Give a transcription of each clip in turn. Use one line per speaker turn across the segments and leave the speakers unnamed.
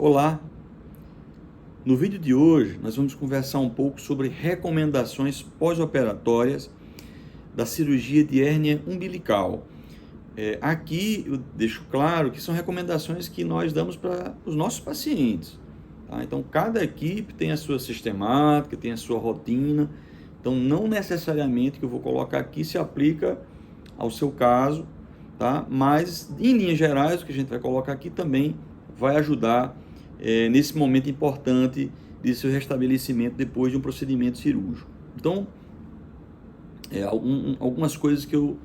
Olá! No vídeo de hoje nós vamos conversar um pouco sobre recomendações pós-operatórias da cirurgia de hérnia umbilical. Aqui eu deixo claro que são recomendações que nós damos para os nossos pacientes. Tá? Então cada equipe tem a sua sistemática, tem a sua rotina, então não necessariamente o que eu vou colocar aqui se aplica ao seu caso, tá? Mas em linhas gerais o que a gente vai colocar aqui também vai ajudar nesse momento importante de seu restabelecimento depois de um procedimento cirúrgico. Então, algumas coisas que eu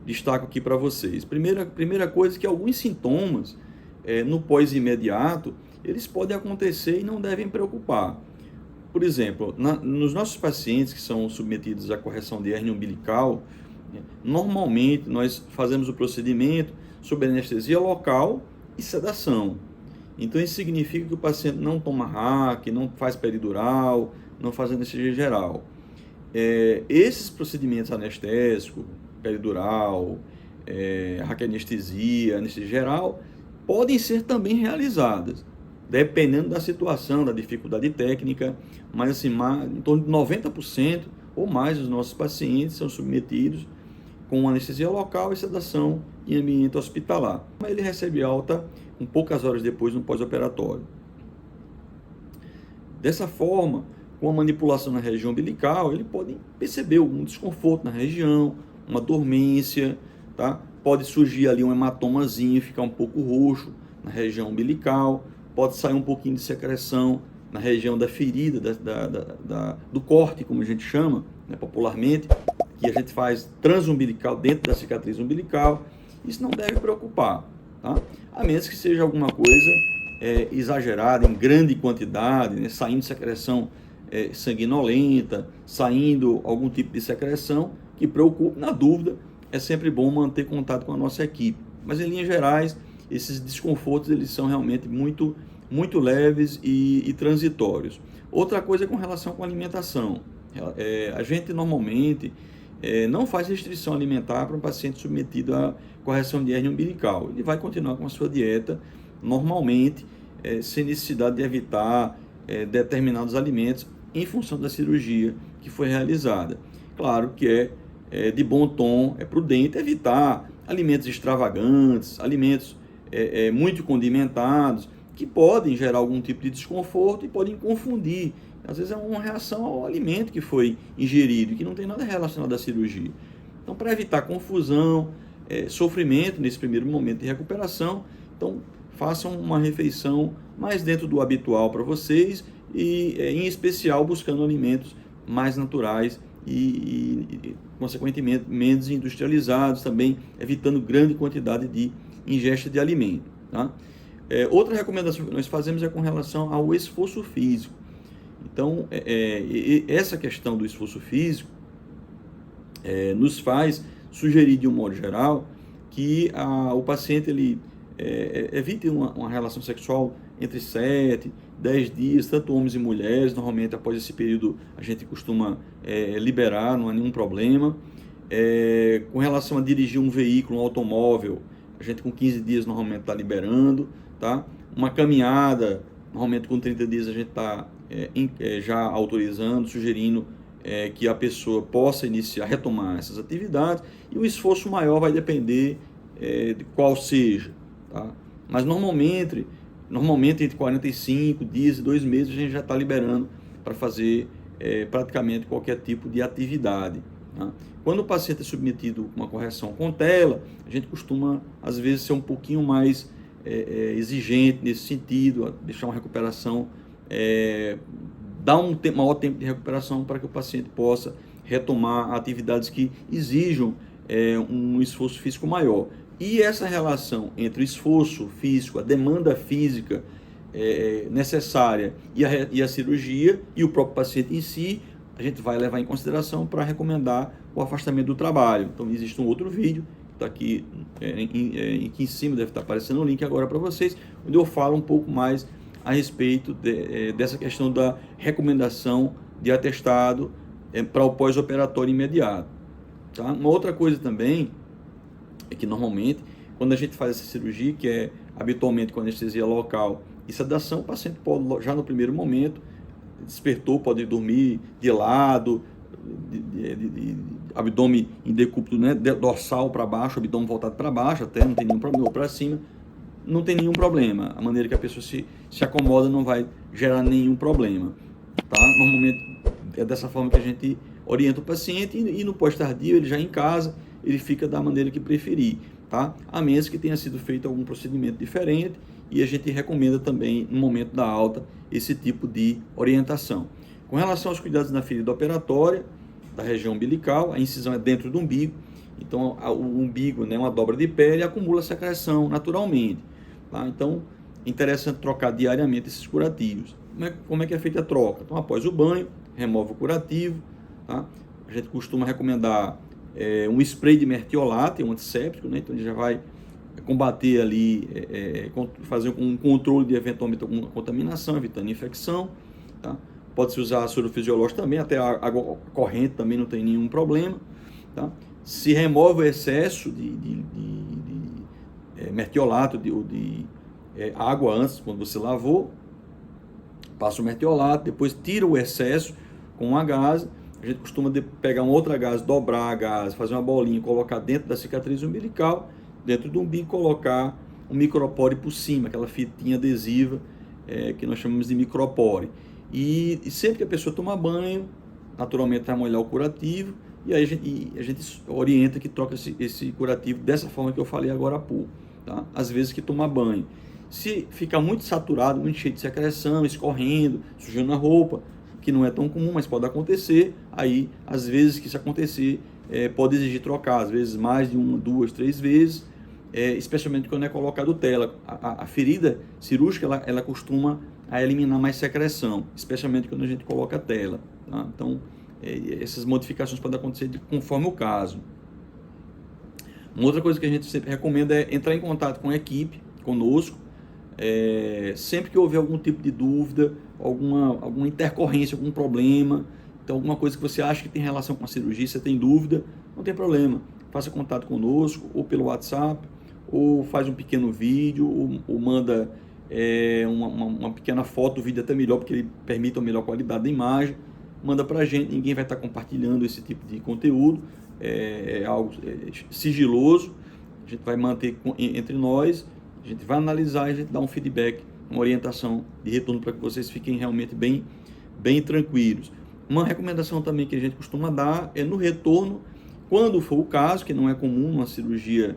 destaco aqui para vocês. Primeira coisa é que alguns sintomas no pós-imediato, eles podem acontecer e não devem preocupar. Por exemplo, nos nossos pacientes que são submetidos à correção de hérnia umbilical, normalmente nós fazemos o procedimento sob anestesia local e sedação. Então isso significa que o paciente não toma RAC, não faz peridural, não faz anestesia geral. Esses procedimentos anestésicos, peridural, RAC anestesia, anestesia geral, podem ser também realizadas, dependendo da situação, da dificuldade técnica, mas assim, em torno de 90% ou mais dos nossos pacientes são submetidos com anestesia local e sedação em ambiente hospitalar. Ele recebe alta poucas horas depois no pós-operatório. Dessa forma, com a manipulação na região umbilical, ele pode perceber algum desconforto na região, uma dormência, tá? Pode surgir ali um hematomazinho, ficar um pouco roxo na região umbilical, pode sair um pouquinho de secreção na região da ferida, do corte, como a gente chama, né, popularmente, que a gente faz transumbilical dentro da cicatriz umbilical. Isso não deve preocupar, tá? A menos que seja alguma coisa exagerada, em grande quantidade, né, saindo secreção sanguinolenta, saindo algum tipo de secreção que preocupe. Na dúvida, é sempre bom manter contato com a nossa equipe. Mas, em linhas gerais, esses desconfortos eles são realmente muito leves e transitórios. Outra coisa é com relação com a alimentação. A gente normalmente não faz restrição alimentar para um paciente submetido à correção de hérnia umbilical. Ele vai continuar com a sua dieta normalmente, sem necessidade de evitar determinados alimentos em função da cirurgia que foi realizada. Claro que é de bom tom, é prudente evitar alimentos extravagantes, alimentos muito condimentados, que podem gerar algum tipo de desconforto e podem confundir. Às vezes é uma reação ao alimento que foi ingerido, que não tem nada relacionado à cirurgia. Então, para evitar confusão, sofrimento nesse primeiro momento de recuperação, então façam uma refeição mais dentro do habitual para vocês e, em especial, buscando alimentos mais naturais e, consequentemente, menos industrializados, também evitando grande quantidade de ingesta de alimento. Tá? Outra recomendação que nós fazemos é com relação ao esforço físico. Então, essa questão do esforço físico nos faz sugerir, de um modo geral, que o paciente ele evite uma relação sexual entre 7 e 10 dias, tanto homens e mulheres. Normalmente, após esse período, a gente costuma liberar, não há nenhum problema. Com relação a dirigir um veículo, um automóvel, a gente com 15 dias normalmente está liberando. Tá? Uma caminhada, normalmente com 30 dias a gente está já autorizando, sugerindo que a pessoa possa retomar essas atividades, e o esforço maior vai depender de qual seja. Tá? Mas normalmente entre 45 dias e 2 meses a gente já está liberando para fazer praticamente qualquer tipo de atividade. Tá? Quando o paciente é submetido a uma correção com tela, a gente costuma às vezes ser um pouquinho mais exigente nesse sentido, deixar uma recuperação, dar um maior tempo de recuperação para que o paciente possa retomar atividades que exijam um esforço físico maior. E essa relação entre o esforço físico, a demanda física necessária e a cirurgia e o próprio paciente em si, a gente vai levar em consideração para recomendar o afastamento do trabalho. Então existe um outro vídeo, está aqui aqui em cima, deve estar aparecendo o link agora para vocês, onde eu falo um pouco mais a respeito dessa questão da recomendação de atestado para o pós-operatório imediato. Tá? Uma outra coisa também é que normalmente, quando a gente faz essa cirurgia, que é habitualmente com anestesia local e sedação, o paciente pode, já no primeiro momento, despertou, pode dormir de lado, de abdômen em decúbito, né, dorsal para baixo, abdômen voltado para baixo, até não tem nenhum problema, ou para cima, não tem nenhum problema. A maneira que a pessoa se acomoda não vai gerar nenhum problema. Tá? Normalmente é dessa forma que a gente orienta o paciente e no pós-tardio, ele já em casa, ele fica da maneira que preferir. Tá? A menos que tenha sido feito algum procedimento diferente e a gente recomenda também, no momento da alta, esse tipo de orientação. Com relação aos cuidados na ferida operatória, da região umbilical, a incisão é dentro do umbigo, então o umbigo, né, uma dobra de pele, acumula secreção naturalmente. Tá? Então, é interessante trocar diariamente esses curativos. Como é que é feita a troca? Então, após o banho, remove o curativo. Tá? A gente costuma recomendar um spray de mertiolate, um antisséptico, né? Então ele já vai combater ali, fazer um controle de eventualmente alguma contaminação, evitando infecção. Tá? Pode-se usar soro fisiológico também, até a água corrente também não tem nenhum problema. Tá? Se remove o excesso de mertiolato ou de água antes, quando você lavou, passa o mertiolato, depois tira o excesso com a gase. A gente costuma pegar uma outra gase, dobrar a gase, fazer uma bolinha, colocar dentro da cicatriz umbilical, dentro do umbigo, colocar um micropore por cima, aquela fitinha adesiva que nós chamamos de micropore. E sempre que a pessoa toma banho, naturalmente vai molhar o curativo, e aí a gente orienta que troca esse curativo dessa forma que eu falei agora há pouco. Tá? Às vezes que toma banho. Se ficar muito saturado, muito cheio de secreção, escorrendo, sujando a roupa, que não é tão comum, mas pode acontecer, aí, às vezes que isso acontecer, pode exigir trocar, às vezes mais de 1, 2, 3 vezes, especialmente quando é colocado tela. A ferida cirúrgica, ela costuma a eliminar mais secreção, especialmente quando a gente coloca tela. Tá? Então, essas modificações podem acontecer conforme o caso. Uma outra coisa que a gente sempre recomenda é entrar em contato com a equipe, conosco, sempre que houver algum tipo de dúvida, alguma intercorrência, algum problema, então alguma coisa que você acha que tem relação com a cirurgia, você tem dúvida, não tem problema, faça contato conosco, ou pelo WhatsApp, ou faz um pequeno vídeo, ou manda uma pequena foto, o vídeo até melhor, porque ele permite uma melhor qualidade da imagem, manda pra gente, ninguém vai estar compartilhando esse tipo de conteúdo, é algo sigiloso, a gente vai manter entre nós, a gente vai analisar e a gente dá um feedback, uma orientação de retorno para que vocês fiquem realmente bem tranquilos. Uma recomendação também que a gente costuma dar é no retorno, quando for o caso, que não é comum uma cirurgia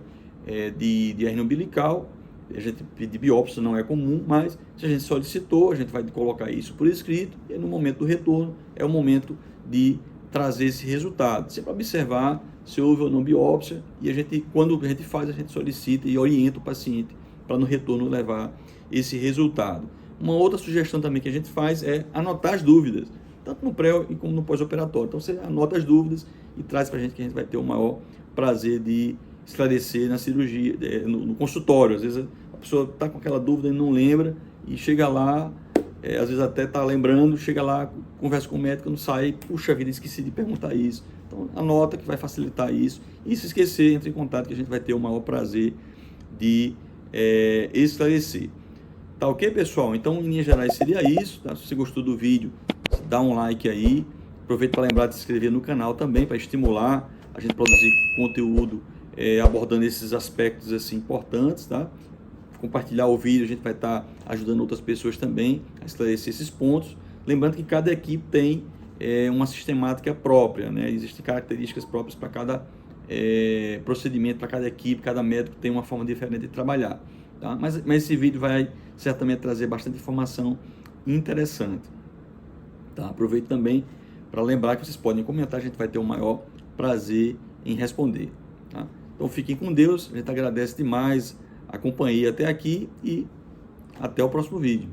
de hernia umbilical, a gente pedir biópsia não é comum, mas se a gente solicitou, a gente vai colocar isso por escrito, e no momento do retorno é o momento de trazer esse resultado. Sempre observar se houve ou não biópsia, e quando a gente faz, a gente solicita e orienta o paciente para no retorno levar esse resultado. Uma outra sugestão também que a gente faz é anotar as dúvidas, tanto no pré como no pós-operatório. Então você anota as dúvidas e traz para a gente, que a gente vai ter o maior prazer de esclarecer na cirurgia, no consultório. Às vezes a pessoa está com aquela dúvida e não lembra, e chega lá, às vezes até está lembrando, chega lá, conversa com o médico, não sai, puxa vida, esqueci de perguntar isso. Então anota que vai facilitar isso, e se esquecer, entre em contato que a gente vai ter o maior prazer de esclarecer. Tá ok, pessoal? Então, em linhas gerais, seria isso. Tá? Se você gostou do vídeo, dá um like aí. Aproveita para lembrar de se inscrever no canal também, para estimular a gente a produzir conteúdo abordando esses aspectos assim, importantes. Tá? Compartilhar o vídeo, a gente vai estar ajudando outras pessoas também a esclarecer esses pontos. Lembrando que cada equipe tem uma sistemática própria, né? Existem características próprias para cada procedimento, para cada equipe, cada médico tem uma forma diferente de trabalhar. Tá? Mas esse vídeo vai certamente trazer bastante informação interessante. Tá? Aproveito também para lembrar que vocês podem comentar, a gente vai ter o maior prazer em responder. Tá? Então fiquem com Deus, a gente agradece demais a companhia até aqui e até o próximo vídeo.